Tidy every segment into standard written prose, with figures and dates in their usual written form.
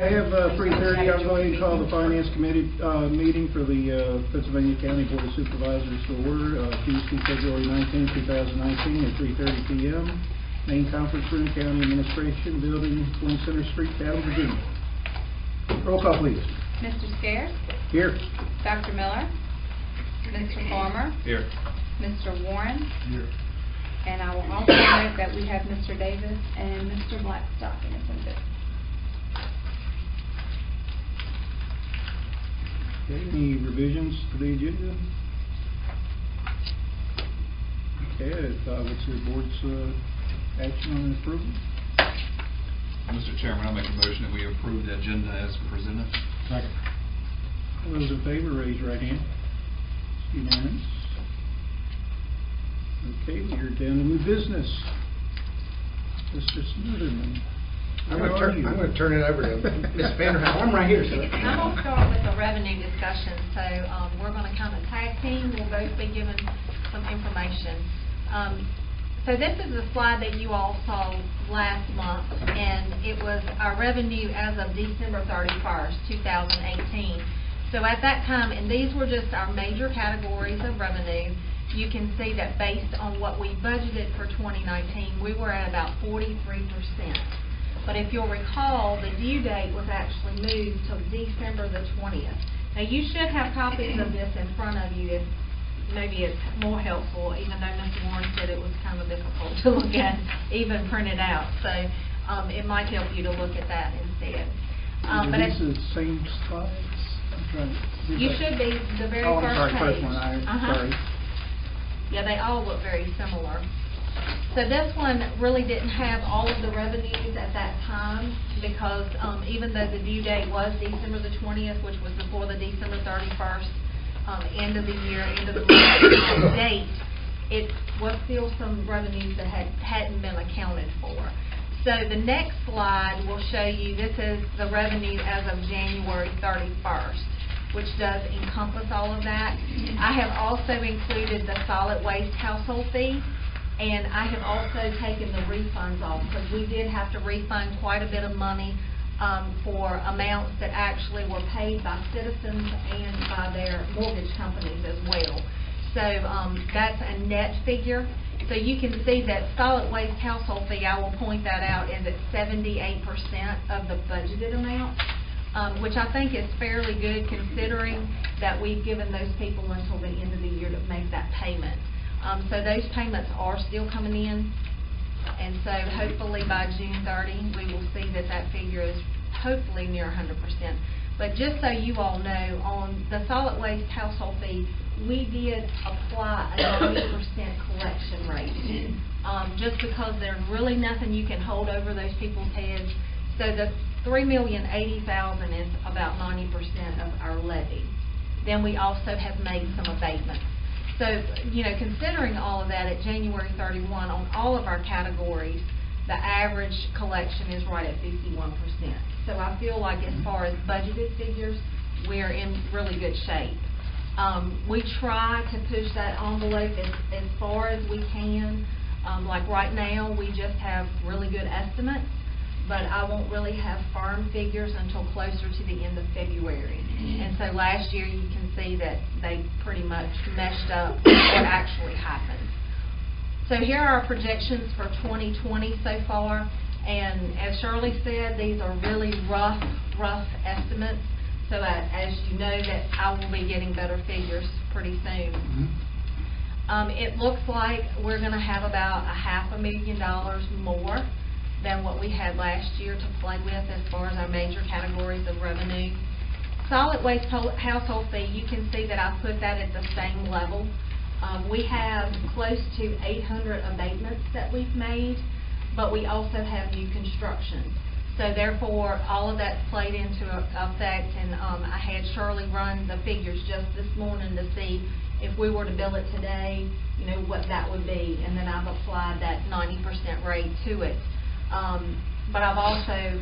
I have 3:30. I'm going to call the Finance Committee meeting for the Pittsylvania County Board of Supervisors to order Tuesday, February 19, 2019 at 3:30 p.m. Main Conference Room, County Administration Building, 20 Center Street, CHATHAM, Virginia. Roll call, please. Mr. Scares? Here. Dr. Miller? Mr. Farmer? Here. Mr. Warren? Here. And I will also note that we have Mr. Davis and Mr. Blackstock in attendance. Okay, any revisions to the agenda? Okay, what's the board's action on approval? Mr. Chairman, I'll make a motion that we approve the agenda as presented. Second. All those in favor, raise your right hand. It's unanimous. Okay, we're down to new business. Mr. Smitherman. I'm going to turn it over to Ms. Vanderhout. I'm right here, sir. I'm going to start with the revenue discussion. So we're going to kind of tag team. We'll both be given some information. So this is the slide that you all saw last month, and it was our revenue as of December 31st, 2018. So at that time, and these were just our major categories of revenue, you can see that based on what we budgeted for 2019, we were at about 43%. But if you'll recall, the due date was actually moved till December the 20th. Now you should have copies of this in front of you if maybe it's more helpful, even though Mr. Warren said it was kind of difficult to look at, even print it out. So it might help you to look at that instead. But it's the same slides? I'm trying to you should be the very first page. First one. Sorry. Yeah, they all look very similar. So this one really didn't have all of the revenues at that time because even though the due date was December the 20th, which was before the December 31st, end of the year, end of the month date, it was still some revenues that hadn't been accounted for. So the next slide will show you, this is the revenue as of January 31st, which does encompass all of that. I have also included the solid waste household fee, and I have also taken the refunds off because we did have to refund quite a bit of money for amounts that actually were paid by citizens and by their mortgage companies as well. So that's a net figure. So you can see that solid waste household fee, I will point that out, is at 78% of the budgeted amount, which I think is fairly good considering that we've given those people until the end of the year to make that payment. So those payments are still coming in, and so hopefully by June 30 we will see that that figure is hopefully near 100%. But just so you all know, on the solid waste household fee, we did apply a 90% collection rate, just because there's really nothing you can hold over those people's heads. So the $3,080,000 is about 90% of our levy. Then we also have made some abatements. So, you know, considering all of that at January 31, on all of our categories, the average collection is right at 51%. So I feel like as far as budgeted figures, we're in really good shape. We try to push that envelope as far as we can. Like right now, we just have really good estimates, but I won't really have firm figures until closer to the end of February. And so last year you can see that they pretty much meshed up what actually happened. So here are our projections for 2020 so far, and as Shirley said, these are really rough estimates. So as you know, that I will be getting better figures pretty soon. It looks like we're going to have about $500,000 more than what we had last year to play with as far as our major categories of revenue. Solid waste household fee, you can see that I put that at the same level. We have close to 800 abatements that we've made, but we also have new construction. So therefore, all of that's played into effect, and I had Shirley run the figures just this morning to see if we were to bill it today, you know, what that would be, and then I've applied that 90% rate to it. But I've also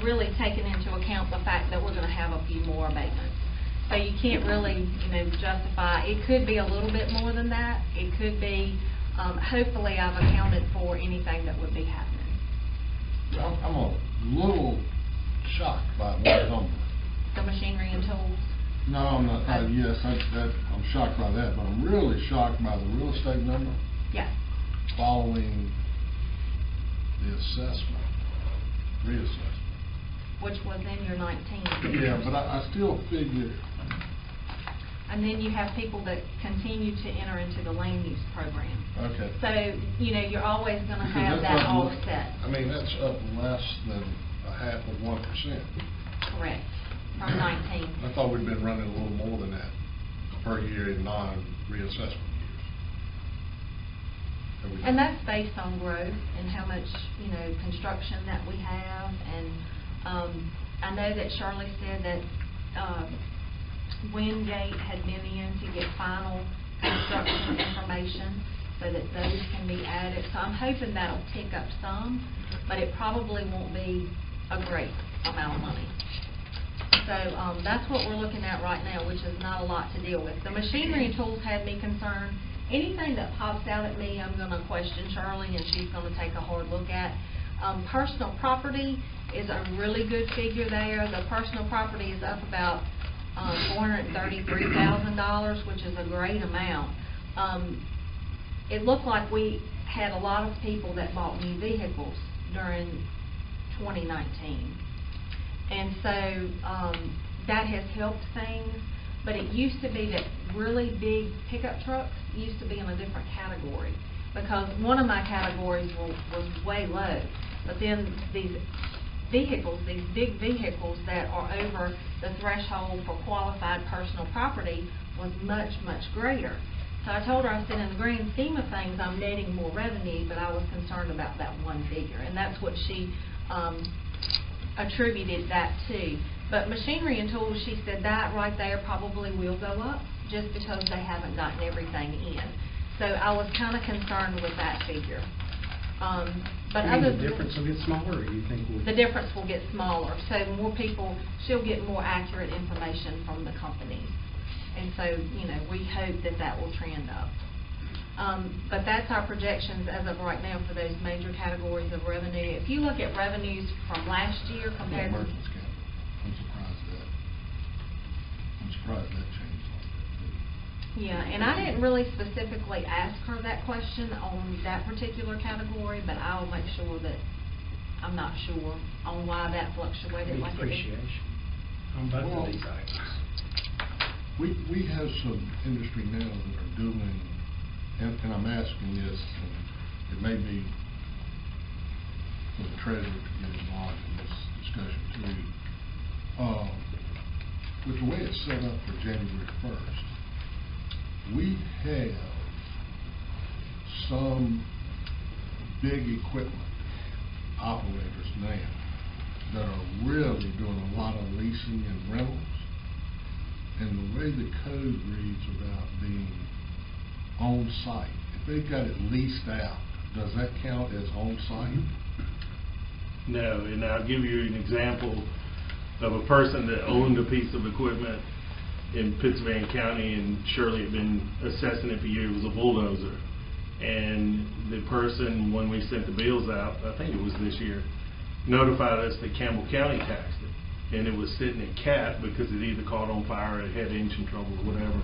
really taken into account the fact that we're going to have a few more abatements. So you can't really, you know, justify. It could be a little bit more than that. It could be, hopefully I've accounted for anything that would be happening. I'm a little shocked by one number. The machinery and tools. No, I'm not, yes, I'm shocked by that, but I'm really shocked by the real estate number Yes. following the assessment, reassessment. Which was in your 19. Yeah, but I still figure, And then you have people that continue to enter into the land use program. okay. So, you know, you're always gonna Because have that's that up- offset. I mean, that's up less than a half of 1%. Correct, from 19. I thought we'd been running a little more than that per year in non-reassessment years. Have we And done- that's based on growth and how much, you know, construction that we have. And I know that Shirley said that Wingate had been in to get final construction information so that those can be added. So I'm hoping that'll tick up some, but it probably won't be a great amount of money. So that's what we're looking at right now, which is not a lot to deal with. The machinery and tools had me concerned. Anything that pops out at me, I'm going to question Shirley, and she's going to take a hard look at. Personal property is a really good figure there. The personal property is up about $433,000, which is a great amount. It looked like we had a lot of people that bought new vehicles during 2019. And so that has helped things, but it used to be that really big pickup trucks used to be in a different category, because one of my categories was way low. But then these vehicles, these big vehicles that are over the threshold for qualified personal property was much, much greater. So I told her, I said, in the grand scheme of things, I'm netting more revenue, but I was concerned about that one figure. And that's what she attributed that to. But machinery and tools, she said that right there probably will go up just because they haven't gotten everything in. So I was kind of concerned with that figure. But You mean other the difference will get smaller, or you think we'll... the difference will get smaller, so more people, she'll get more accurate information from the companies. And so, you know, we hope that that will trend up. But that's our projections as of right now for those major categories of revenue. If you look at revenues from last year compared to... Merchants capital. I'm surprised that changed like that, too. Yeah, and I didn't really specifically ask her that question on that particular category, but I'll make sure that I'm not sure on why that fluctuated like it did. Depreciation on both Well, of these items. We have some industry now that are doing, and I'm asking this, and it may be for the treasurer to get involved in this discussion too. With the way it's set up for January 1st, we have some big equipment operators now that are really doing a lot of leasing and rentals. And the way the code reads about being on site, if they've got it leased out, does that count as on site? No, and I'll give you an example of a person that owned a piece of equipment in Pittsylvania County, and Shirley had been assessing it for years. It was a bulldozer. And the person, when we sent the bills out, I think it was this year, notified us that Campbell County taxed it. And it was sitting at CAT because it either caught on fire or it had engine trouble or whatever.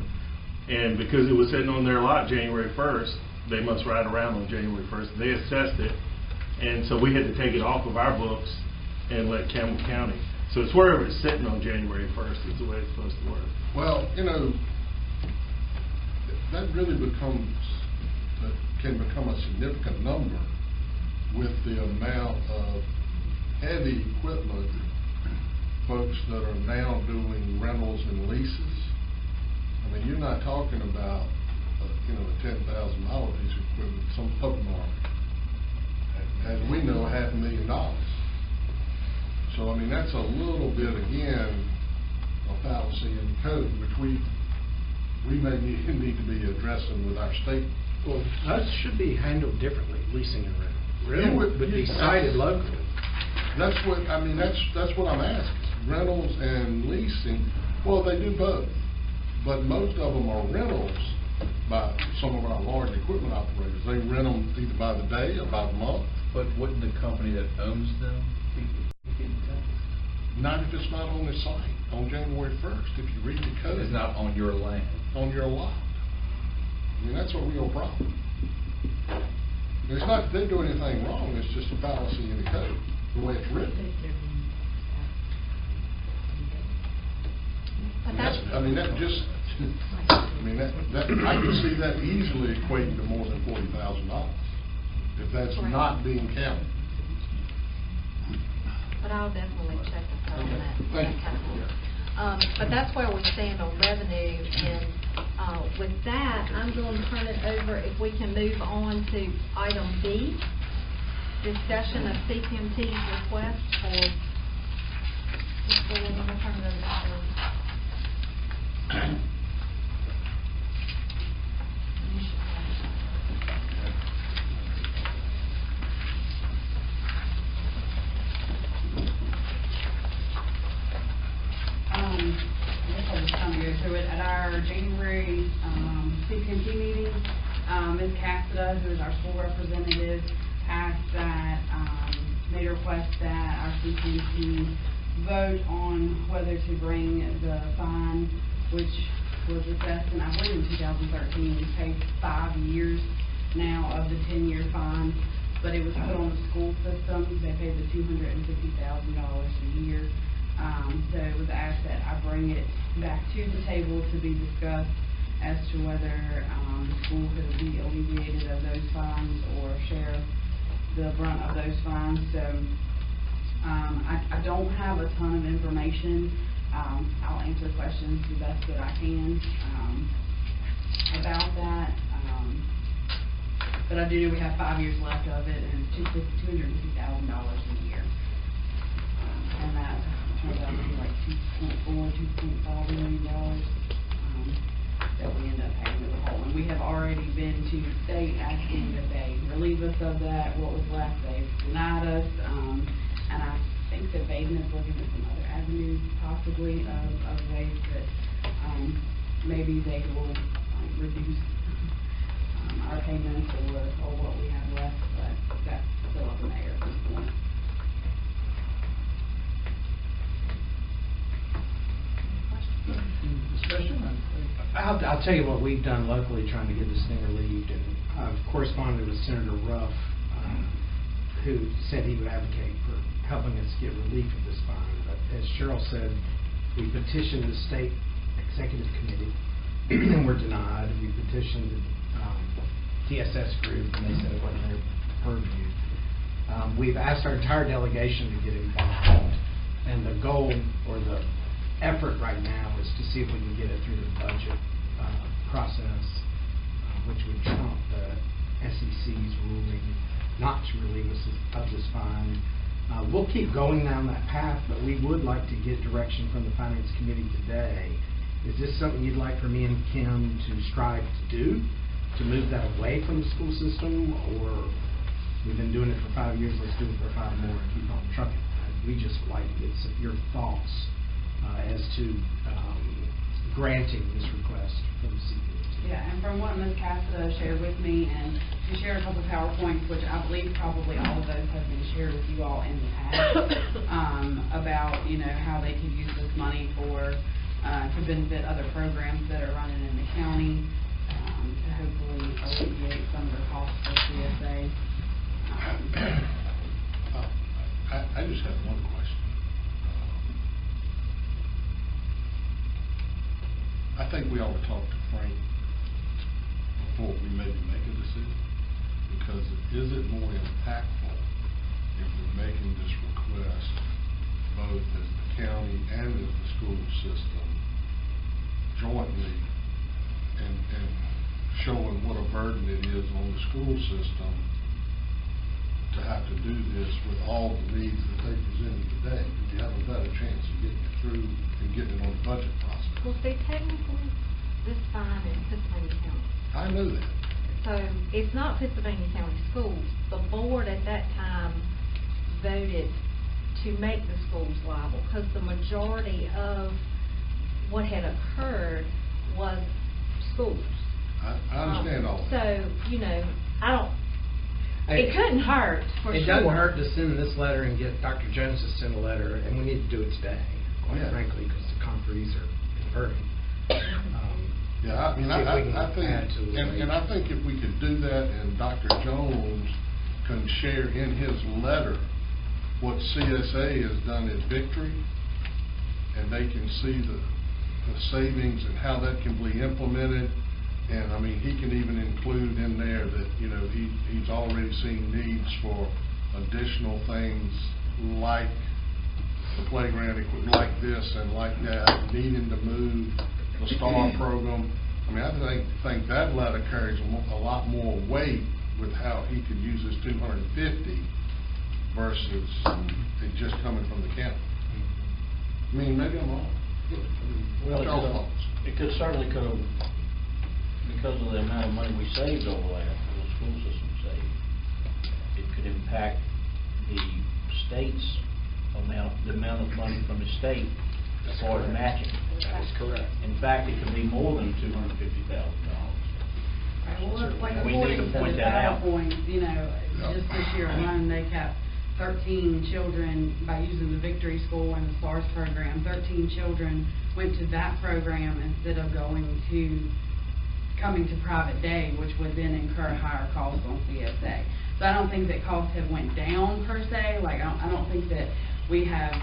And because it was sitting on their lot January 1st, they must ride around on January 1st. They assessed it, and so we had to take it off of our books and let Campbell County. So it's wherever it's sitting on January 1st is the way it's supposed to work. Well, you know, that really can become a significant number with the amount of heavy equipment folks that are now doing rentals and leases. I mean, you're not talking about, a $10,000 piece of equipment. Some of them are, as we know, $500,000. So, I mean, that's a little bit, again, a fallacy in code, which we may need to be addressing with our state. Well, those should be handled differently, leasing and rental. It would- But be cited locally. That's what what I'm asking. Rentals and leasing, well, they do both, but most of them are rentals by some of our large equipment operators. They rent them either by the day or by the month. But wouldn't the company that owns them be getting taxed? Not if it's not on the site on January 1st, if you read the code. It's not on your land. On your lot. I mean, that's a real problem. It's not that they do anything wrong, it's just a fallacy in the code, the way it's written. But that's, I mean, that just, I mean, that, I can see that easily equating to more than $40,000, if that's Correct. not being counted. but I'll definitely check the code on that. Thank you. that kind of thing. But that's where we stand on revenue, and with that, I'm going to turn it over, if we can move on to item B, discussion of CPMT's request for, I'm going to turn it over to Shirley. I guess I'll just kind of go through it. At our January CPMT meeting, Ms. Cassida, who is our school representative, asked that, made a request that our CPMT vote on whether to bring the fine, which was assessed in, I believe, in 2013. We paid 5 years now of the 10-year fine, but it was put on the school systems. They paid the $250,000 a year. So it was asked that I bring it back to the table to be discussed as to whether the school could be alleviated of those fines or share the brunt of those fines. So I don't have a ton of information. I'll answer questions the best that I can about that. But I do know we have 5 years left of it, and it's $250,000 a year. And that turns out to be like $2.5 million that we end up paying as a whole. And we have already been to the state asking that they relieve us of that. What was left, they've denied us. And I think that Baden is looking at some other avenues possibly of ways that maybe they will reduce our payments or what we have left, but that's still up in the air at this point. Discussion? I'll tell you what we've done locally trying to get this thing relieved, and I've corresponded with Senator Ruff, who said he would advocate for helping us get relief of this fine. But as Cheryl said, we petitioned the state executive committee and were denied. We petitioned the TSS group, and they said it wasn't their purview. We've asked our entire delegation to get involved, and the goal or the effort right now is to see if we can get it through the budget process, which would trump the SEC's ruling not to relieve us of this fine. We'll keep going down that path, but we would like to get direction from the Finance Committee today. Is this something you'd like for me and Kim to strive to do, to move that away from the school system, or we've been doing it for 5 years, let's do it for 5 more and keep on trucking? We just would like to get your thoughts as to granting this request from the CPMT. Yeah, and from what Ms. Cassida shared with me, and she shared a couple of PowerPoints, which I believe probably all of those have been shared with you all in the past, about, you know, how they could use this money for, to benefit other programs that are running in the county, to hopefully alleviate some of the costs for CSA. I just have one question. I think we ought to talk to Frank before we maybe make a decision, because is it more impactful if we're making this request both as the county and as the school system jointly and showing what a burden it is on the school system to have to do this with all the needs that they presented today? Do we have a better chance of getting it through and getting it on the budget process? Well, see, technically, this fine is Pittsylvania County. I know that. So it's not Pittsylvania County Schools. The board at that time voted to make the schools liable because the majority of what had occurred was schools. I understand all that. So, you know, It couldn't hurt, for sure. It doesn't hurt to send this letter and get Dr. Jones to send a letter, and we need to do it today, quite Yeah. frankly, because the conferees are converting. Yeah, I mean, See if we can I think, add to the and I think if we could do that, and Dr. Jones can share in his letter what CSA has done at Victory, and they can see the savings and how that can be implemented. And I mean, he can even include in there that, you know, he's already seen needs for additional things like the playground equipment, like this and like that, needing to move the STAR program. I mean, I think that letter carries a lot more weight with how he could use his 250 versus it just coming from the county. I mean, maybe I'm wrong. Well, it could certainly could have, because of the amount of money we saved over that, the school system saved, it could impact the state's the amount of money from the state as far as matching. That is correct. In fact, it could be more than $250,000. Like We need to according to point the that out. PowerPoint, you know, just this year alone, they kept 13 children by using the Victory School and the STARS program. 13 children went to that program instead of coming to private day, which would then incur higher costs on CSA. So I don't think that costs have went down per se. Like I don't think that we have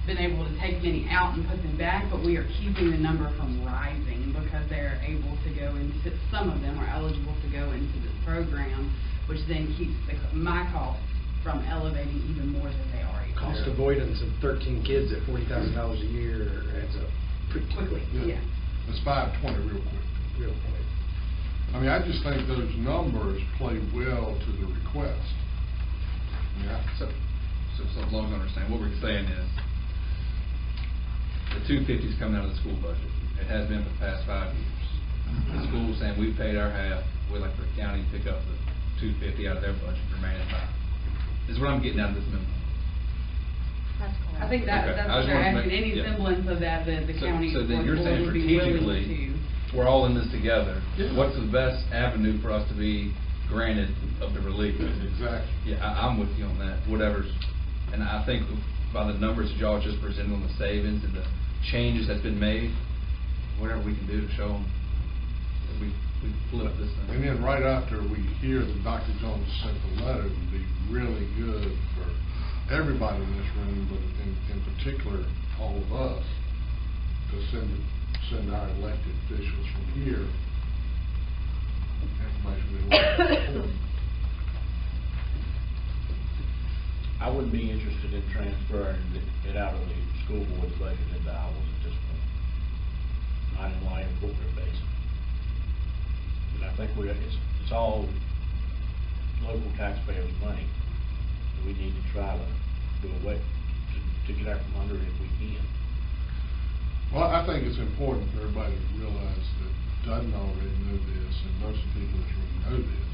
been able to take many out and put them back, but we are keeping the number from rising because they're able to go into, some of them are eligible to go into this program, which then keeps my costs from elevating even more than they already are. Cost avoidance of 13 kids at $40,000 a year adds up pretty quickly. Yeah. It's 520 real quick. Real quick. I mean, I just think those numbers play well to the request. Yeah. So as long as I understand, what we're saying is, the 250 is coming out of the school budget. It has been for the past 5 years. The school's saying we've paid our half, we'd like for the county to pick up the 250 out of their budget, remaining 5. This is what I'm getting out of this memo. That's correct. I think that, Okay. that's I what just you're wanted to asking, make- any yeah. semblance of that the county So then you're board saying would be willing strategically, to. we're all in this together. Yeah. What's the best avenue for us to be granted of the relief? Exactly. Yeah, I'm with you on that, whatever's, and I think by the numbers that y'all just presented on the savings and the changes that's been made, whatever we can do to show them that we flip this thing. And then right after we hear that Dr. Jones sent the letter, it would be really good for everybody in this room, but in particular, all of us, to send our elected officials from here information we want. I wouldn't be interested in transferring it out of the school board's budget into ours at this point. Not in line with corporate basis. And I think it's all local taxpayers' money. We need to try to do away, to get out from under it if we can. Well, I think it's important for everybody to realize that doesn't already know this, and most of the people in this room know this.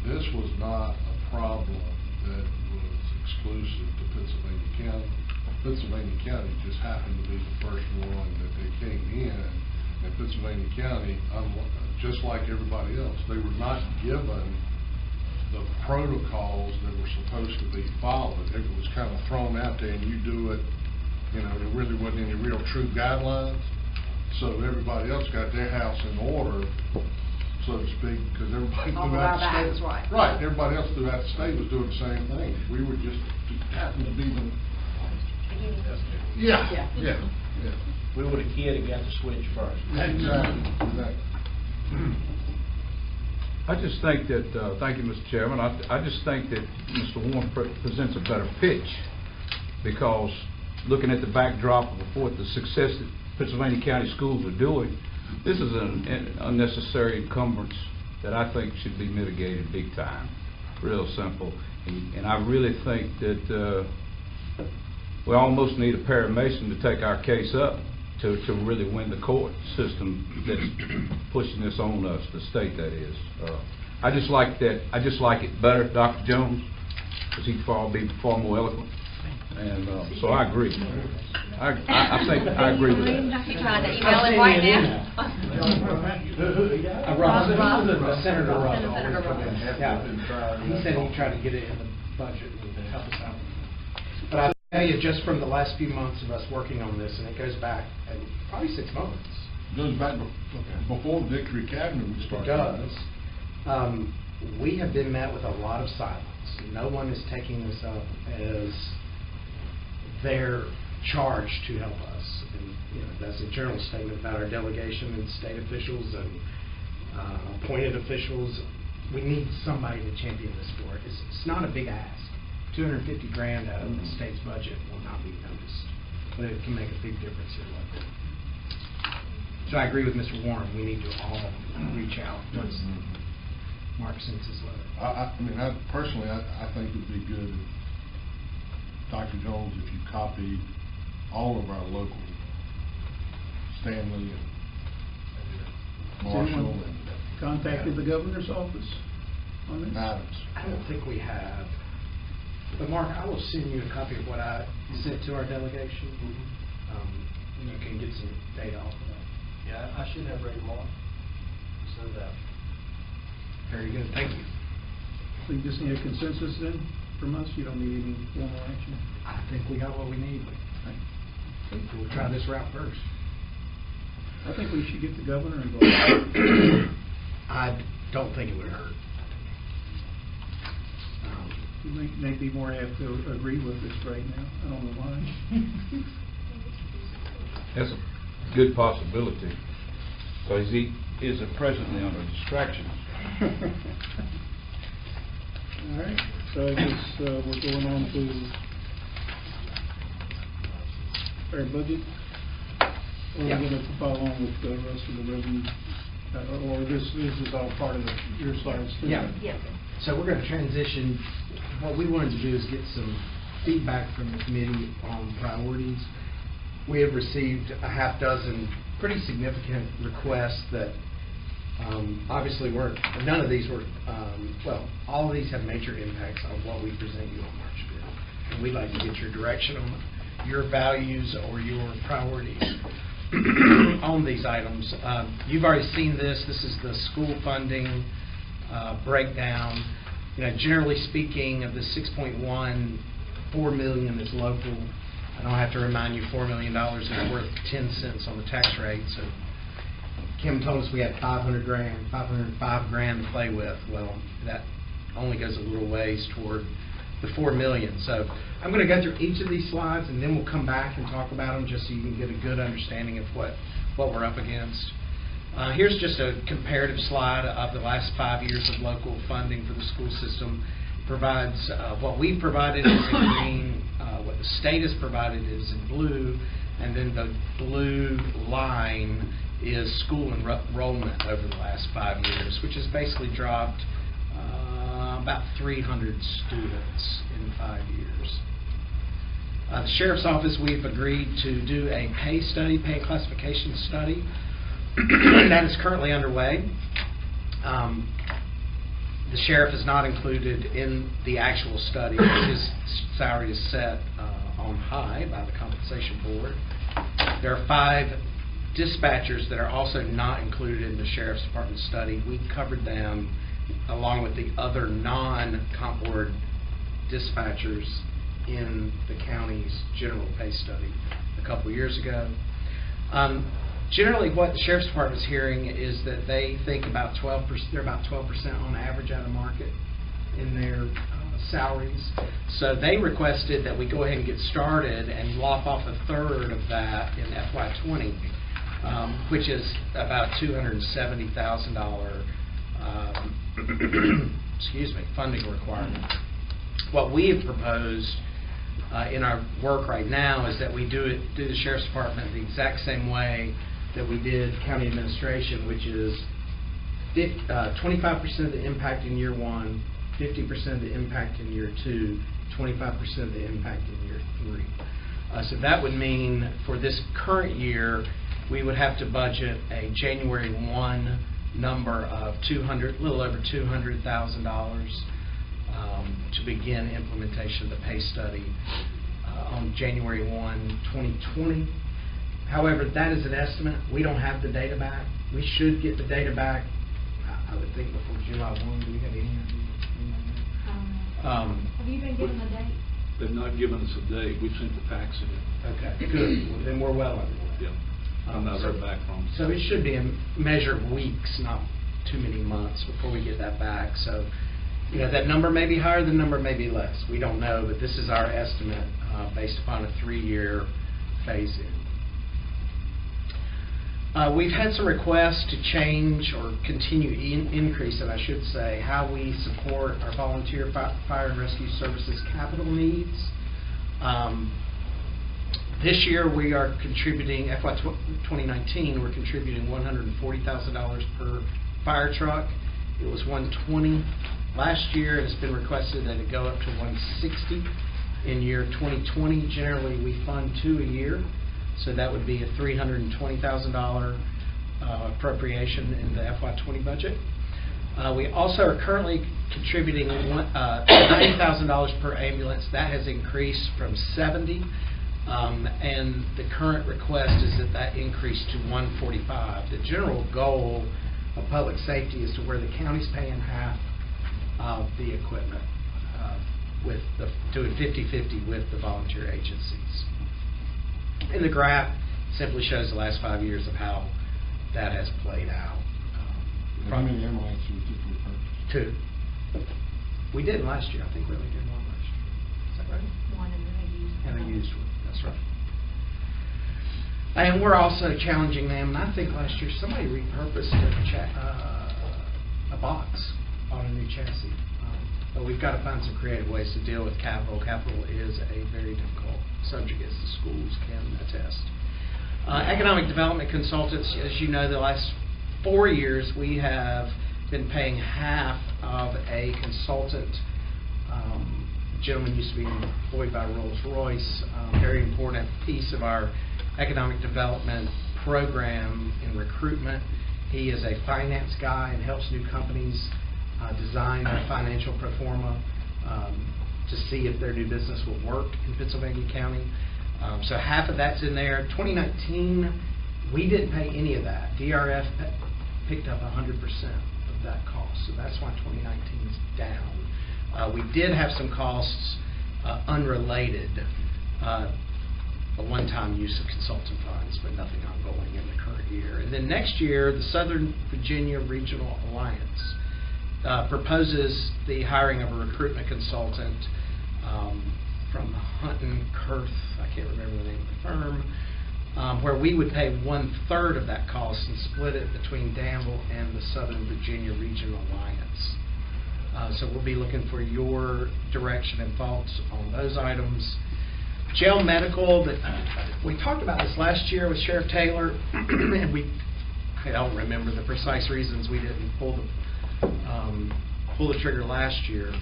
This was not a problem that was exclusive to Pittsylvania County. Pennsylvania County just happened to be the first one that they came in, and Pennsylvania County, just like everybody else, they were not given the protocols that were supposed to be followed. It was kind of thrown out there, and you do it, you know, there really wasn't any real true guidelines. So everybody else got their house in order, so to speak, because everybody All throughout about the that, state. right. Right, everybody else throughout the state was doing the same thing. We were just happened to be the. Yeah, Yeah. yeah. We were the kid that got the switch first. Exactly. I just think that, thank you, Mr. Chairman, I just think that Mr. Warren presents a better pitch, because looking at the backdrop of what the success that Pennsylvania County schools are doing, this is an unnecessary encumbrance that I think should be mitigated big time, real simple. And I really think that we almost need a paramason to take our case up to really win the court system that's pushing this on us, the state that is. I just like that. I just like it better, Dr. Jones, because he'd be far more eloquent. And so I agree. I think I agree with that. You trying to email him right now? Senator Ruff. Senator Ruff. Yeah. He said he tried to get it in the budget and help us out. But I'll tell you, just from the last few months of us working on this, and it goes back probably 6 months. Goes back before Victory Cabinet was It started. does. We have been met with a lot of silence. No one is taking this up as their charge to help us. And, that's a general statement about our delegation and state officials and appointed officials. We need somebody to champion this for it. It's not a big ask. $250 grand out of the state's budget will not be noticed, but it can make a big difference here locally. So I agree with Mr. Warren. We need to all reach out once Mark sends his letter. I mean, personally, I think it'd be good if, Dr. Jones, if you copied all of our local, Stanley and Marshall and Contacted the governor's office on this? Adams. I don't think we have. But Mark, I will send you a copy of what I sent to our delegation. And you can get some data off of that. Yeah, I should have read more. So that. Very good, thank you. So you just need a consensus then from us? You don't need any formal action? I think we got what we need. We'll try this route first. I think we should get the governor involved. I don't think it would hurt. He may be more apt to agree with us right now. I don't know why. That's a good possibility, because he is presently under distraction. All right, so I guess we're going on to our budget. Or we're going to follow on with the rest of the revenue, or this is all part of your slides too? Yeah. Yes. So we're going to transition. What we wanted to do is get some feedback from the committee on priorities. We have received a half dozen pretty significant requests that obviously none of these were, all of these have major impacts on what we present you on March 5th. And we'd like to get your direction on your values or your priorities on these items. You've already seen this. This is the school funding breakdown. Generally speaking, of the 6.1, $4 million is local. I don't have to remind you, $4 million is worth 10 cents on the tax rate. So Kim told us we had 505 grand to play with. Well, that only goes a little ways toward the $4 million. So I'm going to go through each of these slides, and then we'll come back and talk about them just so you can get a good understanding of what we're up against. Here's just a comparative slide of the last 5 years of local funding for the school system. Provides what we've provided is in green, what the state has provided is in blue, and then the blue line is school enrollment over the last 5 years, which has basically dropped about 300 students in 5 years. The Sheriff's Office, we've agreed to do a pay classification study. That is currently underway. The sheriff is not included in the actual study. His salary is set on high by the compensation board. There are 5 dispatchers that are also not included in the Sheriff's Department study. We covered them along with the other non-comp board dispatchers in the county's general pay study a couple years ago. Generally, what the Sheriff's Department is hearing is that they think they're about 12% on average out of market in their salaries. So they requested that we go ahead and get started and lop off a third of that in FY20, which is about $270,000 funding requirement. What we have proposed in our work right now is that we do the Sheriff's Department the exact same way that we did county administration, which is 25% of the impact in year 1, 50% of the impact in year 2, 25% of the impact in year 3. So that would mean for this current year, we would have to budget a January 1 number of little over $200,000 to begin implementation of the pay study from January 1, 2020. However, that is an estimate. We don't have the data back. We should get the data back, I would think, before July 1. Do we have any idea? Have you been given a date? They've not given us a date. We've sent the fax in. Okay, good. Well, then we're well underway. Yeah. I'm not heard back from them. So it should be a measure of weeks, not too many months before we get that back. So, you know, that number may be higher, the number may be less. We don't know, but this is our estimate based upon a 3-year phase-in. We've had some requests to change or continue increase, and I should say, how we support our volunteer fire and rescue services capital needs. This year we are contributing, FY 2019, we're contributing $140,000 per fire truck. It was $120 last year. It's been requested that it go up to $160 in year 2020. Generally, we fund 2 a year. So that would be a $320,000 appropriation in the FY20 budget. We also are currently contributing $90,000 per ambulance. That has increased from $70,000, and the current request is that increase to $145,000. The general goal of public safety is to where the county's paying half of the equipment, doing 50-50 with the volunteer agencies. And the graph simply shows the last 5 years of how that has played out. How many ambulances did we purchase? 2. We did last year. I think we only did 1 last year. Is that right? 1 and then a used one. And a used one. That's right. And we're also challenging them. And I think last year somebody repurposed a box on a new chassis. But we've got to find some creative ways to deal with capital. Capital is a very difficult subject, as the schools can attest. Economic development consultants, as you know, the last 4 years we have been paying half of a consultant. Gentleman used to be employed by Rolls-Royce, very important piece of our economic development program in recruitment. He is a finance guy and helps new companies design their financial pro forma to see if their new business will work in Pittsylvania County. So half of that's in there. 2019, we didn't pay any of that. DRF picked up 100% of that cost, so that's why 2019 is down. We did have some costs unrelated, a one-time use of consultant funds, but nothing ongoing in the current year. And then next year, the Southern Virginia Regional Alliance proposes the hiring of a recruitment consultant from Hunton Kurth, I can't remember the name of the firm, where we would pay 1/3 of that cost and split it between Danville and the Southern Virginia Regional Alliance. So we'll be looking for your direction and thoughts on those items. Jail medical, that we talked about this last year with Sheriff Taylor, and I don't remember the precise reasons we didn't pull the trigger last year,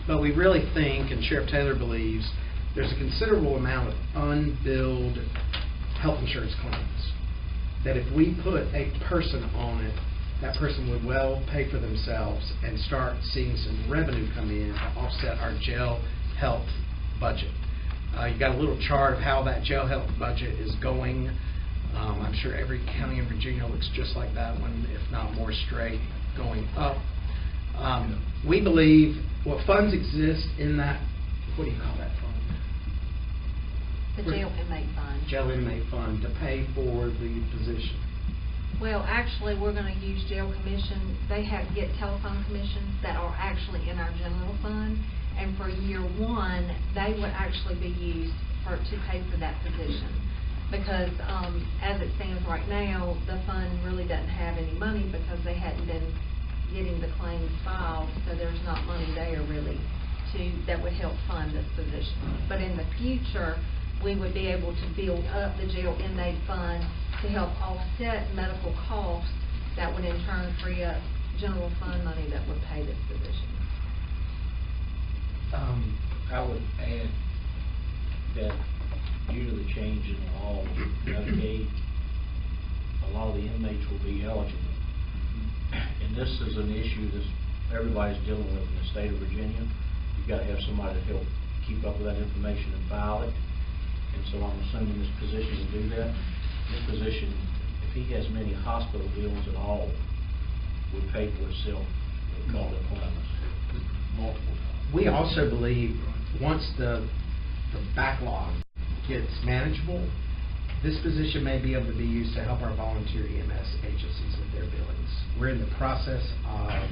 but we really think, and Sheriff Taylor believes, there's a considerable amount of unbilled health insurance claims that if we put a person on it, that person would well pay for themselves and start seeing some revenue come in to offset our jail health budget. You got a little chart of how that jail health budget is going. I'm sure every county in Virginia looks just like that one, if not more straight, going up. We believe funds exist in that, what do you call that fund? The jail inmate fund. Jail inmate fund to pay for the position. Well, actually, we're going to use jail commission. They get telephone commissions that are actually in our general fund. And for year 1, they would actually be used to pay for that position. Because as it stands right now, the fund really doesn't have any money because they hadn't been getting the claims filed. So there's not money there really that would help fund this position. But in the future, we would be able to build up the jail inmate fund to help offset medical costs that would in turn free up general fund money that would pay this position. I would add that due to the change in the law with Medicaid, a lot of the inmates will be eligible. And this is an issue that everybody's dealing with in the state of Virginia. You've got to have somebody to help keep up with that information and file it. And so I'm assuming this position will do that. This position, if he has many hospital bills at all, would pay for itself, we call it appointments, multiple times. We also believe, once the backlog gets manageable, this position may be able to be used to help our volunteer EMS agencies with their billings. We're in the process of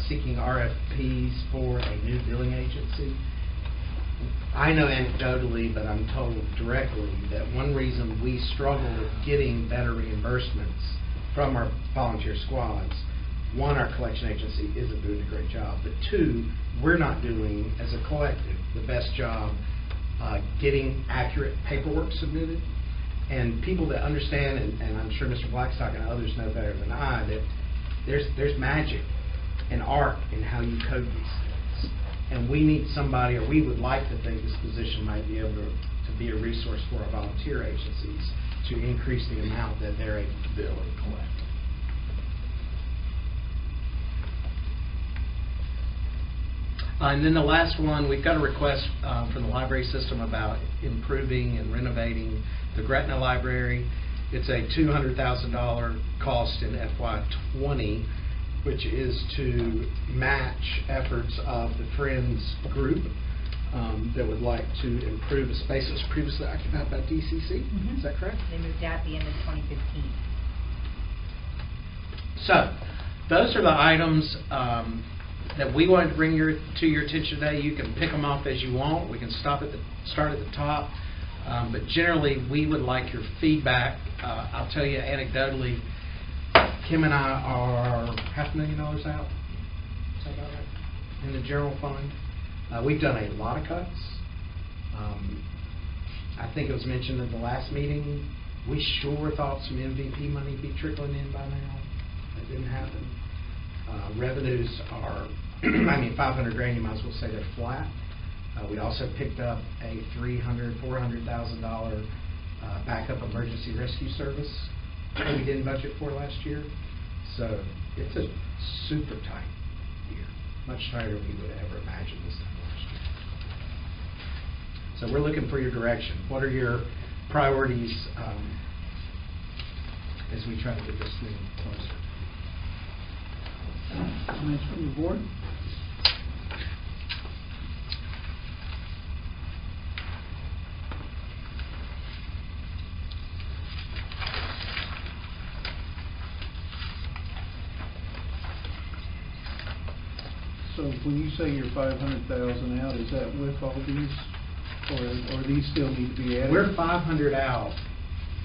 seeking RFPs for a new billing agency. I know anecdotally, but I'm told directly, that one reason we struggle with getting better reimbursements from our volunteer squads, one, our collection agency isn't doing a great job, but two, we're not doing, as a collective, the best job getting accurate paperwork submitted. And people that understand, and I'm sure Mr. Blackstock and others know better than I, that there's magic and art in how you code these things. And we need somebody, or we would like to think this position might be able to be a resource for our volunteer agencies to increase the amount that they're able to bill and collect. And then the last one, we've got a request from the library system about improving and renovating the Gretna library. It's a $200,000 cost in FY20, which is to match efforts of the Friends group that would like to improve a space that was previously occupied by DCC. Is that correct? They moved out at the end of 2015. So, those are the items that we wanted to bring to your attention today. You can pick them off as you want. We can start at the top. But generally, we would like your feedback. I'll tell you anecdotally, Kim and I are $500,000 out. Is that about right? In the general fund. We've done a lot of cuts. I think it was mentioned at the last meeting, we sure thought some MVP money would be trickling in by now. That didn't happen. Revenues are, $500,000, you might as well say they're flat. We also picked up a $400,000 backup emergency rescue service that we didn't budget for last year. So it's a super tight year, much tighter than we would have ever imagined this time last year. So we're looking for your direction. What are your priorities as we try to get this thing closer? Comments from the board? So when you say you're 500,000 out, is that with all these, or these still need to be added? We're 500 out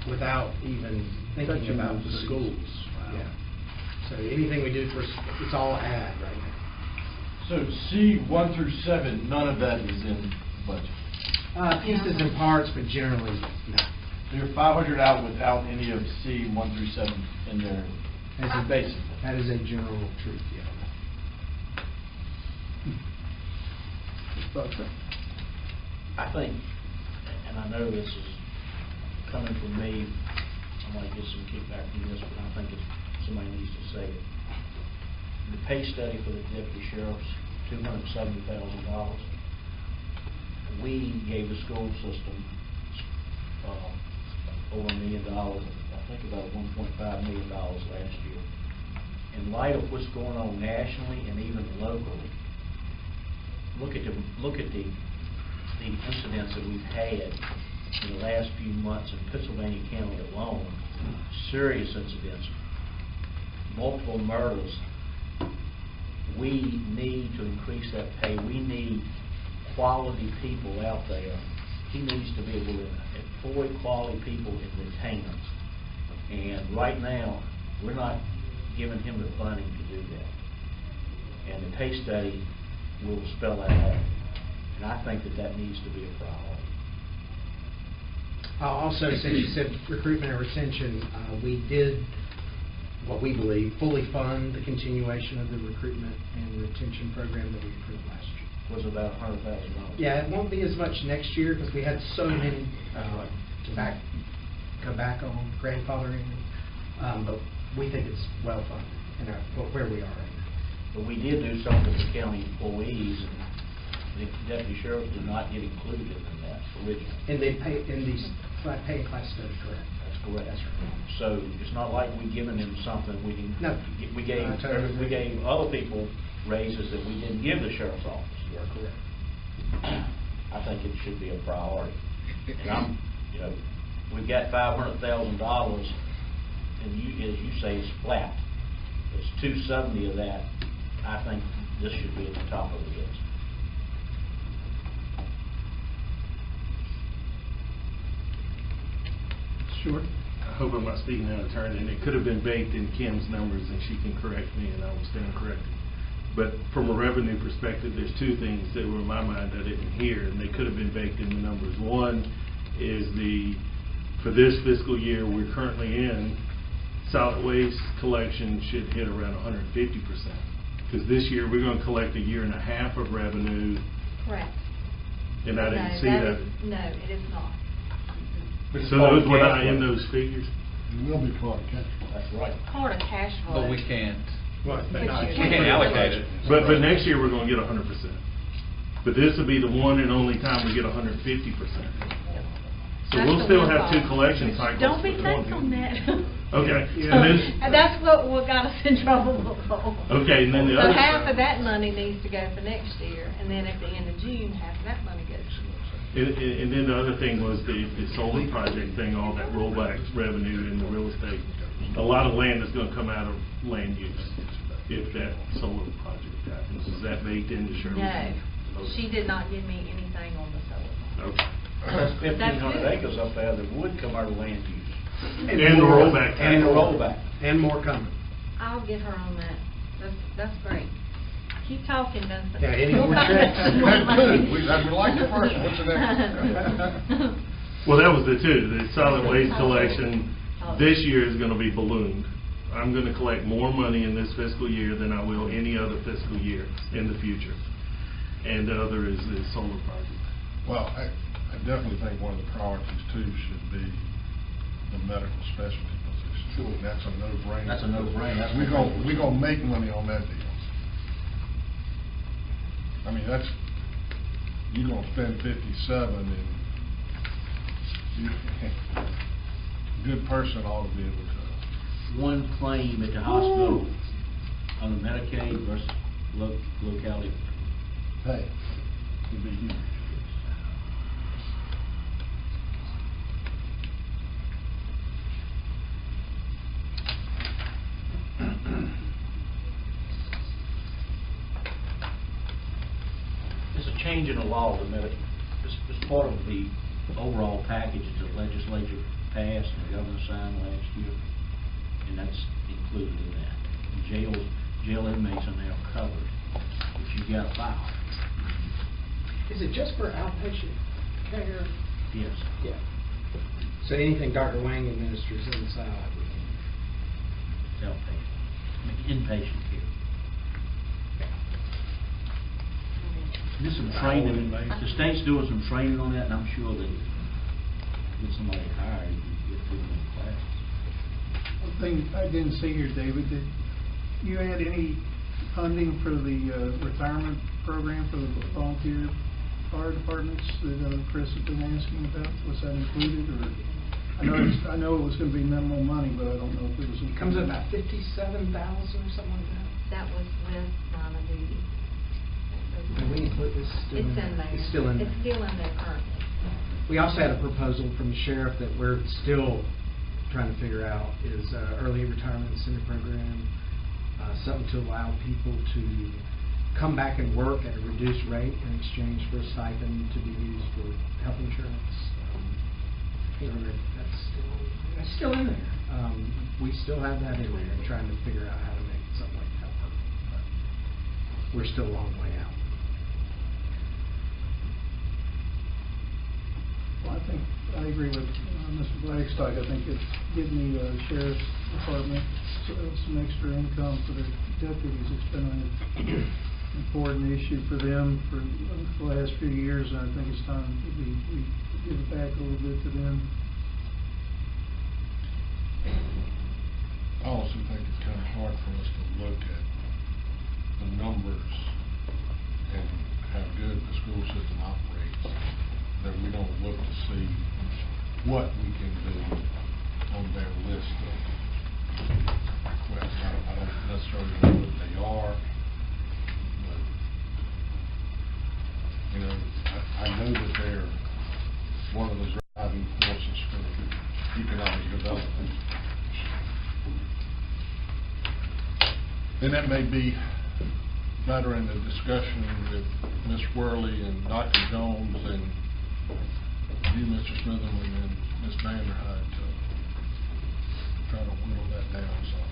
without even thinking about the schools. Wow. Yeah. So anything we do it's all add right now. So C1 through 7, none of that is in budget. Pieces and parts, but generally no. So you're 500 out without any of C1 through 7 in there as a basic. That is a general truth, yeah. I think, and I know this is coming from me, I might get some kickback from this, but I think somebody needs to say it. The pay study for the deputy sheriff's $270,000. We gave the school system over $1 million, I think about $1.5 million last year. In light of what's going on nationally and even locally, look at the incidents that we've had in the last few months in Pittsylvania County alone. Serious incidents, multiple murders. We need to increase that pay. We need quality people out there. He needs to be able to employ quality people and retain them. And right now, we're not giving him the funding to do that. And the pay study will spell that out. And I think that needs to be a priority. Also, since you said recruitment and retention, we did, what we believe, fully fund the continuation of the recruitment and retention program that we approved last year. Was about $100,000. Yeah, it won't be as much next year because we had so many come back on grandfathering, but we think it's well funded in where we are right now. But we did do something with the county employees, and the deputy sheriff did not get included in that. originally. And they pay, in these, pay class study, correct? That's correct. That's right. So it's not like we given them something we didn't. No. We gave, I totally agree. we gave other people raises that we didn't give the sheriff's office. You are correct. I think it should be a priority. And we've got $500,000, and as you say, it's flat. It's 270 of that. I think this should be at the top of the list. Sure. I hope I'm not speaking out of turn, and it could have been baked in Kim's numbers, and she can correct me, and I will stand corrected. But from a revenue perspective, there's two things that were in my mind I didn't hear, and they could have been baked in the numbers. One is for this fiscal year we're currently in, solid waste collection should hit around 150%. Because this year we're going to collect a year and a half of revenue, Correct. and I didn't No, see that. No, it is not. So those were not in those figures? It will be part of cash flow. That's right. Part of cash flow. But we can't. But We you can't allocate it. But next year, we're gonna get 100%. But this will be the one and only time we get 150%. So That's we'll the still one have two problem. collection cycles. Don't be for fake 20. on that. Okay. Yeah. And then, And that's what got us in trouble before. okay, and then the So other. half of that money needs to go for next year, and then at the end of June, half of that money goes. And then the other thing was the solar project thing, all that rollback revenue in the real estate. A lot of land is gonna come out of land use if that solar project happens. Is that baked into Shirley's? No, she did not give me anything on the solar. Okay. That's 1,500 good. acres up there that would come out of land use. And the rollback. And the rollback. And more coming. I'll get her on that. That's great. Keep talking, Vincent. Yeah, any more That's good. We like the first one. What's the next? Well, that was the two. The solid waste collection this year is gonna be ballooned. I'm gonna collect more money in this fiscal year than I will any other fiscal year in the future. And the other is the solar project. Well, I definitely think one of the priorities too should be the medical specialty position. Sure. That's a no-brainer. That's a no-brainer. That's We're gonna make money on that deal. I mean, you're gonna spend 57 and good person ought to be able to. One claim at the hospital on the Medicaid versus locality. Hey, it'd be huge. It's a change in the law, it's part of the overall package that the legislature passed and the governor signed last year, and that's included in that. Jail inmates are now covered, but you got to file. Is it just for outpatient care? Yes. Yeah. So anything Dr. Wang administers inside? It's outpatient, inpatient care. There's some training, the state's doing some training on that, and I'm sure that get somebody hired, you get through them classes. One thing I didn't see here, David, did you add any funding for the retirement program for the volunteer fire departments that Chris had been asking about? Was that included, or? I know it was going to be minimal money, but I don't know if it was included. Comes in about 57,000 or something like that. That was with line of duty. And we include this still It's in there. It's still in there. It's still in there currently. We also had a proposal from the sheriff that we're still trying to figure out is early retirement incentive program, something to allow people to come back and work at a reduced rate in exchange for a stipend to be used for health insurance. Can't remember if that's still in there. We still have that in there and trying to figure out how to make something like that work. But we're still a long way out. Well, I agree with Mr. Blackstock. I think it's giving the sheriff's department some extra income for their deputies. It's been an important issue for them for the last few years, and I think it's time that we give it back a little bit to them. I also think it's kind of hard for us to look at the numbers and how good the school system operates that we don't look to see what we can do on their list of requests. I don't necessarily know what they are, but, you know, I know that they're one of the driving forces for economic development. And that may be better in the discussion with Ms. Worley and Dr. Jones and you, Mr. Smitherman, and Ms. Vanderhyde to try to whittle that down some.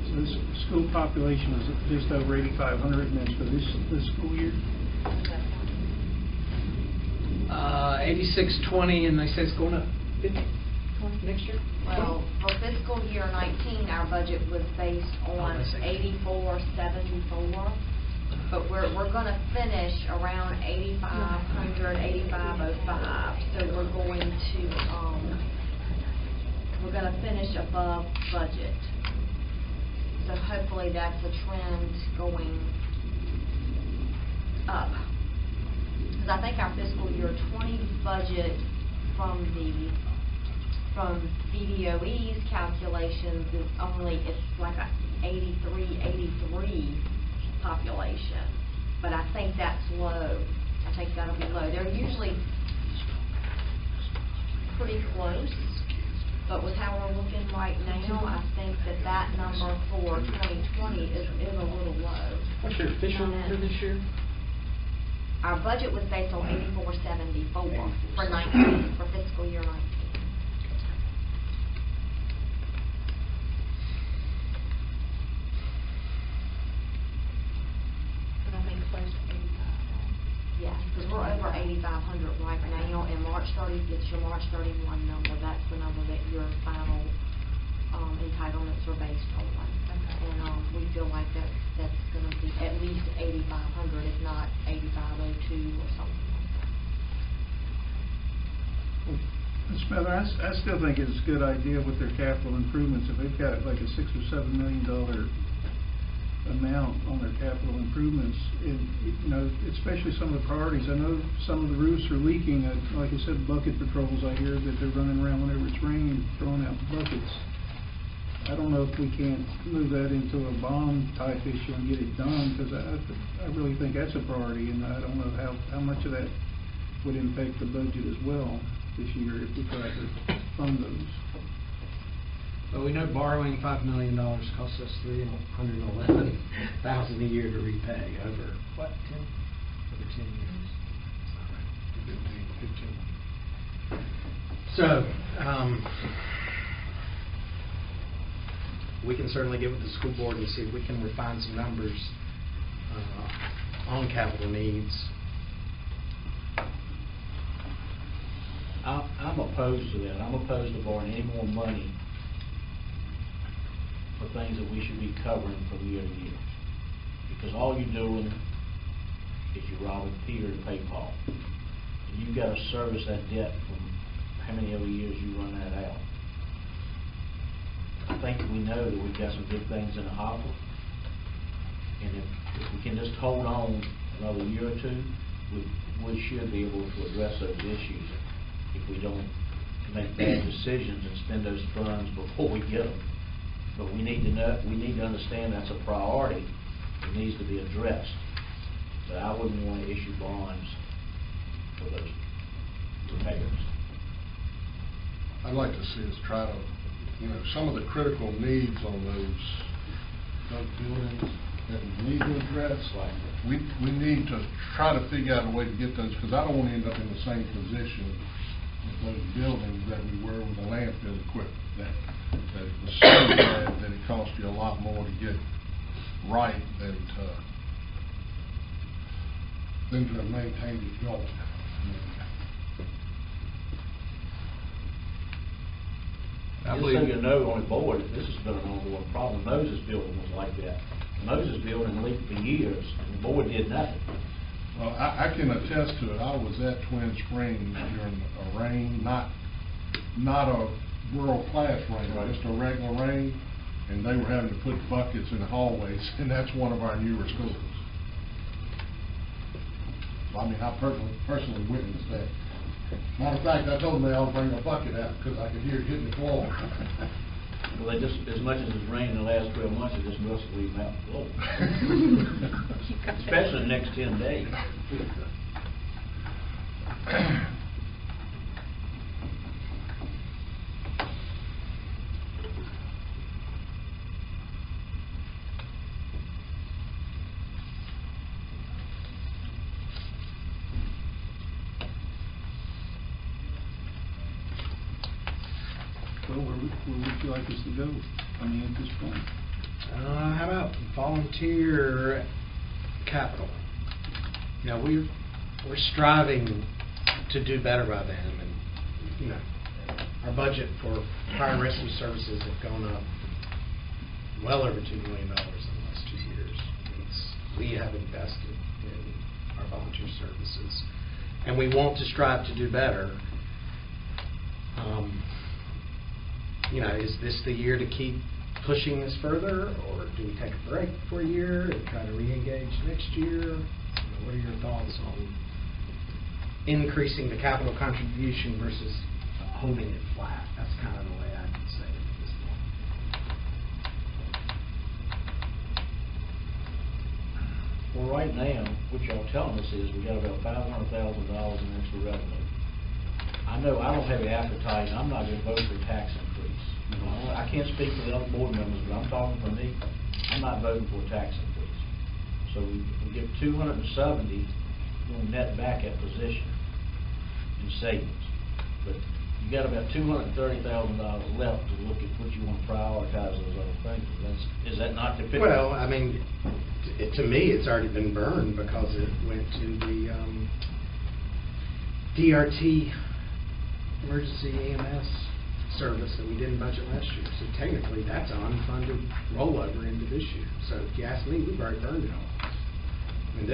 So this school population is just over 8,500, and that's for this school year? 8620, and they say it's going up 50 next year? Well, for fiscal year 19, our budget was based on 8474, but we're going to finish around 8,500, 8,505. So we're going to finish above budget. So hopefully that's a trend going up. Because I think our fiscal year 20 budget from BDOE's calculations is it's like a 83 population. But I think that's low. I think that'll be low. They're usually pretty close. But with how we're looking right now, I think that number for 2020 is a little low. What's your official number this year? Our budget was based on 8474 for 19, for fiscal year 19. But I think close to 85. Yeah, because we're over 8,500 right now, and it's your March 31 number. That's the number that your final entitlements are based on. Okay. And we feel like that's going to be at least 8,500, if not 8,502 or something like that. Ms. Smither, I still think it's a good idea with their capital improvements. If they've got like a $6 or $7 million amount on their capital improvements, and you know, especially some of the priorities. I know some of the roofs are leaking. Like I said, bucket patrols. I hear that they're running around whenever it's raining, throwing out buckets. I don't know if we can't move that into a bond type issue and get it done, because I really think that's a priority, and I don't know how much of that would impact the budget as well this year if we try to fund those. Well, we know borrowing $5 million costs us $311,000 a year to repay over what, 10? Over 10 years. That's not right. 15. So, we can certainly get with the school board and see if we can refine some numbers on capital needs. I'm opposed to that. I'm opposed to borrowing any more money for things that we should be covering from year to year. Because all you're doing is you're robbing Peter to pay Paul. And you've got to service that debt from how many other years you run that out. I think we know that we've got some good things in the hopper. And if we can just hold on another year or two, we should be able to address those issues if we don't make bad decisions and spend those funds before we get them. But we need to understand that's a priority. It needs to be addressed. But I wouldn't want to issue bonds for those repairs. I'd like to see us try to, some of the critical needs on those buildings that we need to address. We need to try to figure out a way to get those, because I don't want to end up in the same position with those buildings that we were with the landfill equipment. That was so bad that it cost you a lot more to get right than to maintain it going. Just so you know, on the board, this has been an ongoing problem. Moses building was like that. Moses building leaked for years, and the board did nothing. Well, I can attest to it. I was at Twin Springs during a rain, not a world-class rain, Right. just a regular rain, and they were having to put buckets in the hallways, and that's one of our newer schools. So, I mean, I personally witnessed that. Matter of fact, I told them they all bring a bucket out because I could hear it hitting the floor. Well, they just, as much as it's rained in the last 12 months, it just must leave them out below. Especially the next 10 days. Well, where would you like us to go? I mean, at this point. How about volunteer capital? You know, we're striving to do better by them, and, you know, our budget for fire and rescue services have gone up well over $2 million in the last 2 years. We have invested in our volunteer services, and we want to strive to do better. You know, is this the year to keep pushing this further, or do we take a break for a year and try to re-engage next year? You know, what are your thoughts on increasing the capital contribution versus holding it flat? That's kind of the way I would say it at this point. Well, right now, what y'all telling us is we got about $500,000 in extra revenue. I know I don't have the appetite, and I'm not going to vote for a tax increase. You know, I can't speak for the other board members, but I'm talking for me. I'm not voting for a tax increase. So we get 270, we'll net back that position in savings. But you got about $230,000 left to look at what you want to prioritize those other things. Is that not the picture? Well, I mean, to me, it's already been burned because it went to the DRT emergency EMS service that we didn't budget last year. So technically, that's an unfunded rollover into this year. So if you ask me, we've already burned it all. I mean,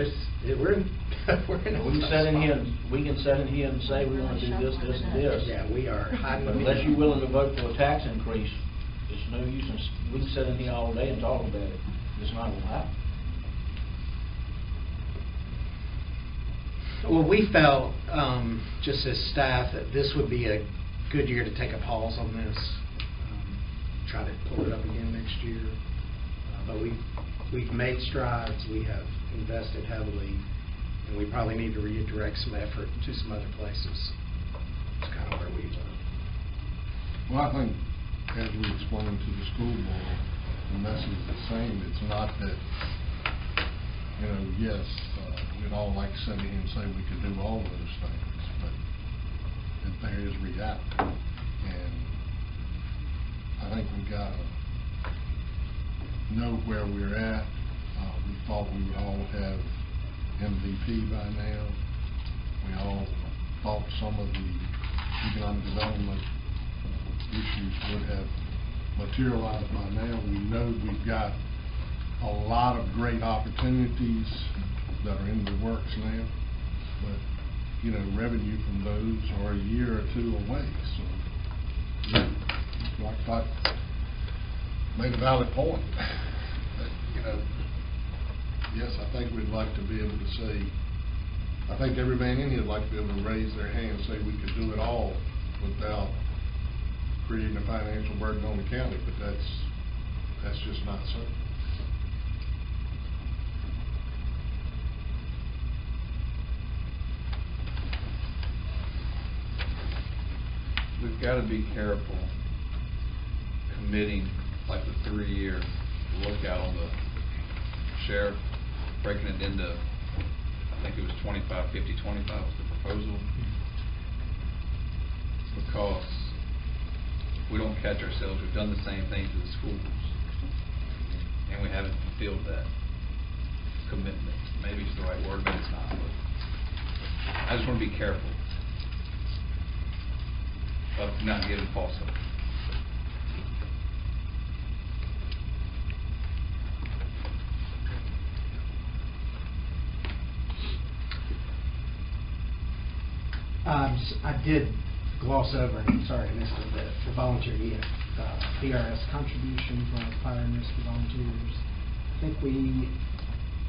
we're in a We can tough sit in spot. here, we can sit in here and say we want to do this, this, and this. Yeah, we are hiding. But unless you're willing to vote for a tax increase, it's no use. We can sit in here all day and talk about it. It's not going to happen. Well, we felt, just as staff, that this would be a good year to take a pause on this, try to pull it up again next year. But we've made strides, we have invested heavily, and we probably need to redirect some effort to some other places. It's kind of where we Well, I think, as we explained to the school board, the message is the same. It's not that, you know, yes, we'd all like to sit here and say we could do all those things, but that there is reality. And I think we've got to know where we're at. We thought we would all have MVP by now. We all thought some of the economic development issues would have materialized by now. We know we've got a lot of great opportunities that are in the works now, but, you know, revenue from those are a year or two away. So, like I made a valid point. But, you know, yes, I think we'd like to be able to say, I think every man in here would like to be able to raise their hand and say we could do it all without creating a financial burden on the county, but that's just not so. We've got to be careful committing like the 3-year lookout on the sheriff, breaking it into, I think it was 25, 50, 25 was the proposal. Because we don't catch ourselves, we've done the same thing to the schools, and we haven't fulfilled that commitment. Maybe it's the right word, maybe it's not, but I just want to be careful of not giving false hope. did gloss over, and I'm sorry I missed it, the volunteer PRS contribution for fire and rescue volunteers. I think we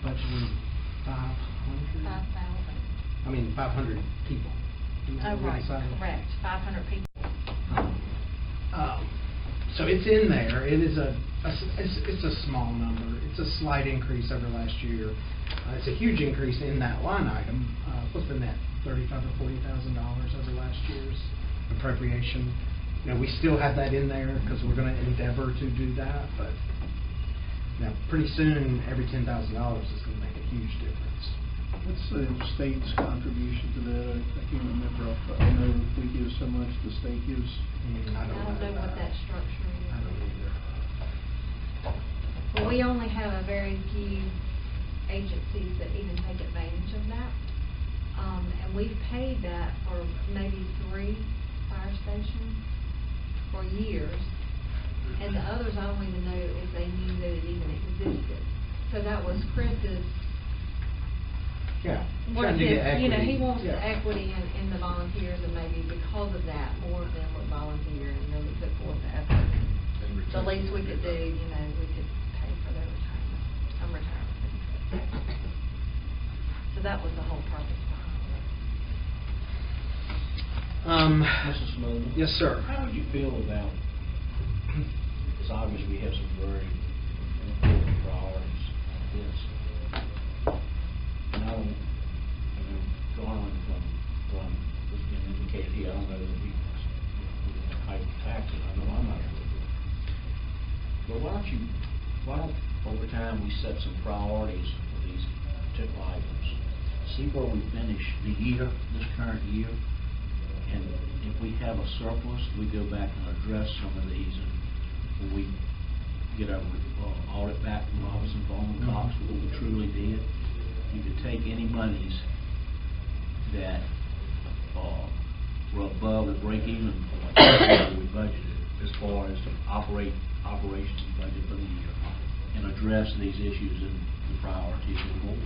budgeted 500. 500 people. Oh, right, correct, 500 people. So it's in there. It is it's a small number. It's a slight increase over last year. It's a huge increase in that line item. What's the net? $35,000 or $40,000 over last year's appropriation. We still have that in there because we're going to endeavor to do that, but pretty soon every $10,000 is going to make a huge difference. What's the state's contribution to that? I can't remember. I know we give so much, the state gives. I don't know what that structure is. I don't either. Well, we only have a very few agencies that even take advantage of that. And we've paid that for maybe 3 fire stations for years. And the others, I don't even know if they knew that it even existed. So that was Chris's. Yeah. One of Trying to his, get equity. he wants the equity in the volunteers, and maybe because of that, more of them would volunteer and really put forth the effort. The least we could do, we could pay for their retirement, some retirement benefits. So that was the whole purpose behind it. Mrs. Smoothman? Yes, sir. How would you feel about, it's obvious we have some very important priorities on this. And I don't, drawing from what's been indicated here, I don't know that we hike taxes, I know I'm not sure. But why don't over time we set some priorities for these particular items? See where we finish the year, this current year, and if we have a surplus, we go back and address some of these, and when we get our audit back from Robinson, Bowman, Cox, what we truly did. You could take any monies that were above the break-even point that we budgeted as far as operations budget for the year and address these issues and the priorities of the board.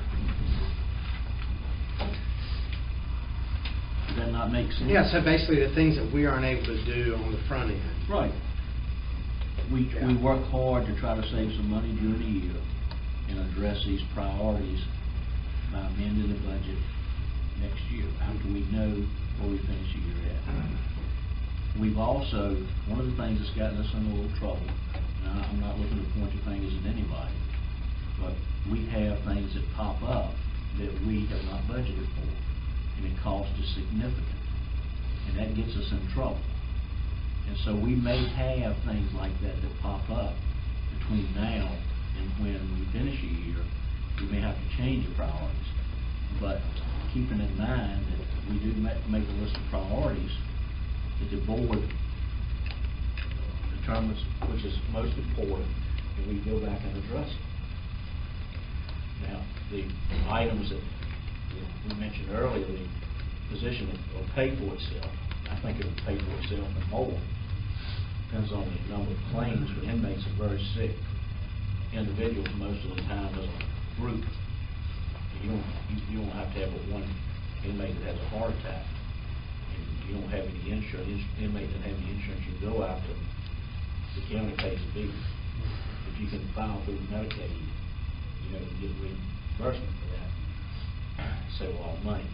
Does that not make sense? Yeah, so basically the things that we aren't able to do on the front end. Right. We work hard to try to save some money during the year and address these priorities by amending the budget next year after we know where we finish the year at. We've also, one of the things that's gotten us in a little trouble, and I'm not looking to point the fingers at anybody, but we have things that pop up that we have not budgeted for, and it cost us significant, and that gets us in trouble. And so we may have things like that pop up between now and when we finish a year. We may have to change the priorities, but keeping in mind that we do make a list of priorities that the board determines which is most important, and we go back and address it. Now, the items that we mentioned earlier, the position will pay for itself. I think it will pay for itself and more. Depends on the number of claims for inmates are very sick individuals most of the time as a group. You don't have to have one inmate that has a heart attack. And you don't have any insurance. Inmate that have any insurance, you go out to the county pays the bill. If you can file through Medicaid, you get reimbursement for that. Save a lot of money.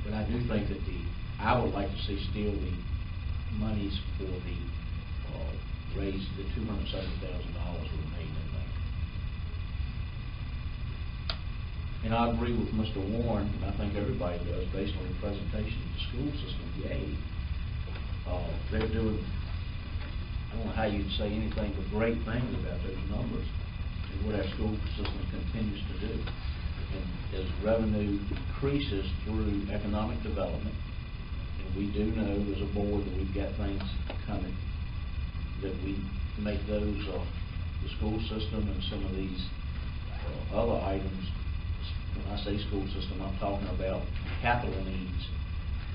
But I do think that I would like to see still the monies for the raise the $270,000 remain in there. And I agree with Mr. Warren, and I think everybody does, based on the presentation the school system gave. They're doing, I don't know how you'd say anything but great things about those numbers and what our school system continues to do. And as revenue increases through economic development, and we do know as a board that we've got things coming, that we make those, the school system and some of these other items. When I say school system, I'm talking about capital needs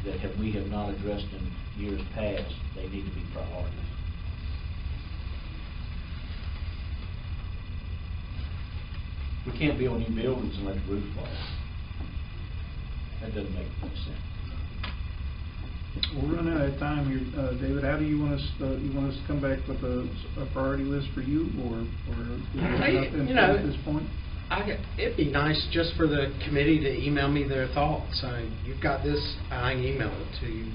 that we have not addressed in years past. They need to be priorities. We can't build new buildings and let the roof fall. That doesn't make any sense. We're running out of time here. David, how do you want us, you want us to come back with a priority list for you, or do we have enough input at this point? It'd be nice just for the committee to email me their thoughts. You've got this, I can email it to you.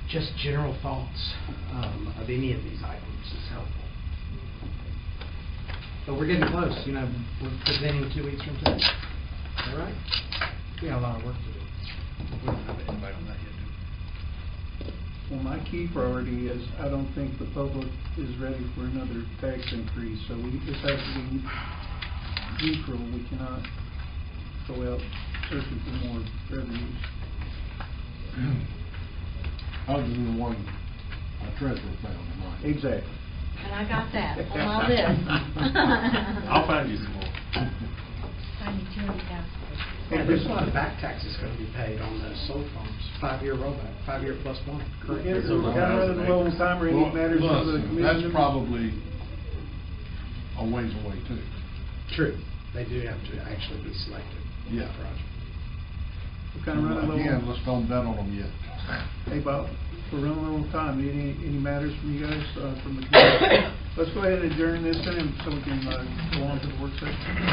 Just general thoughts of any of these items is helpful. But we're getting close, we're presenting 2 weeks from today. All right? We got a lot of work to do. We don't have an invite on that yet, do we? Well, my key priority is, I don't think the public is ready for another tax increase, so this has to be neutral. We cannot go out searching for more revenues. Other than the one our treasurer found tonight. Exactly. And I got that on my list. I'll find you some more. Yeah, there's a lot of back taxes going to be paid on those solar farms. 5-year rollback, 5-year plus one. Correct. We're kind of running low on time, or any matters for the Listen, commission? that's probably a ways away too. True. They do have to actually be selected. Yeah. Project. We're kind of running low Again, on. let's don't bet on them yet. Hey, Bob, we're running low on time. Any matters from you guys, from the committee? Let's go ahead and adjourn this then, so we can go on to the work session.